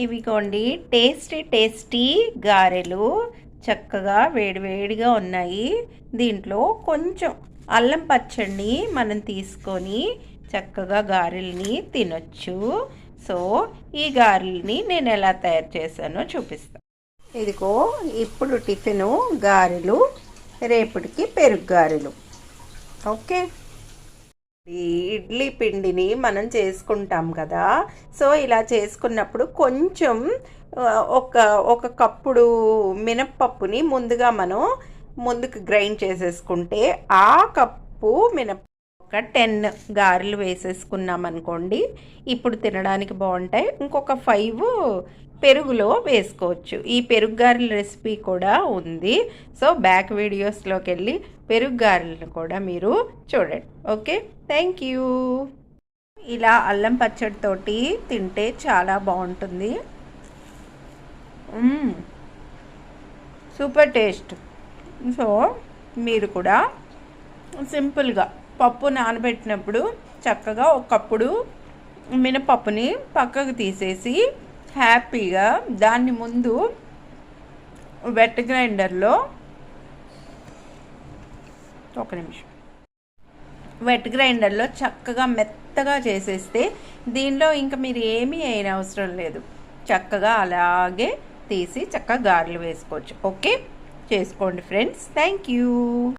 ఇవిగోండి tasty tasty గారెలు చక్కగా వేడివేడిగా ఉన్నాయి. దీంట్లో కొంచెం అల్లం పచ్చడిని మనం తీసుకొని చక్కగా గారెల్ని తినొచ్చు. సో ఈ గారెల్ని నేను ఎలా తయారు చేశానో చూపిస్తాను. ఇదిగో ఇప్పుడు టిఫిను గారెలు, రేపటికి పెరుగు గారెలు. ఓకే, ఈ ఇడ్లీ పిండిని మనం చేసుకుంటాం కదా. సో ఇలా చేసుకున్నప్పుడు కొంచెం ఒక ఒక కప్పుడు మినప్పప్పుని ముందుగా మనం ముందుకు గ్రైండ్ చేసేసుకుంటే ఆ కప్పు ఒక 10 గారెలు వేసేసుకున్నాం అనుకోండి, ఇప్పుడు తినడానికి బాగుంటాయి. ఇంకొక 5 పెరుగులో వేసుకోవచ్చు. ఈ పెరుగు గారెల రెసిపీ కూడా ఉంది. సో బ్యాక్ వీడియోస్లోకి వెళ్ళి పెరుగు గారెలను కూడా మీరు చూడండి. Okay, thank you. ఇలా అల్లం పచ్చడితోటి తింటే చాలా బాగుంటుంది. Super taste. సో మీరు కూడా సింపుల్గా పప్పు నానబెట్టినప్పుడు చక్కగా ఒకప్పుడు మినపప్పుని పక్కకు తీసేసి హ్యాపీగా దాన్ని ముందు వెట్ గ్రైండర్లో వెట్ గ్రైండర్లో చక్కగా మెత్తగా చేసేస్తే దీనిలో ఇంకా మీరు ఏమీ అయిన అవసరం లేదు. చక్కగా అలాగే తీసి చక్కగా గారెలు వేసుకోవచ్చు. ఓకే, చేసుకోండి ఫ్రెండ్స్. Thank you.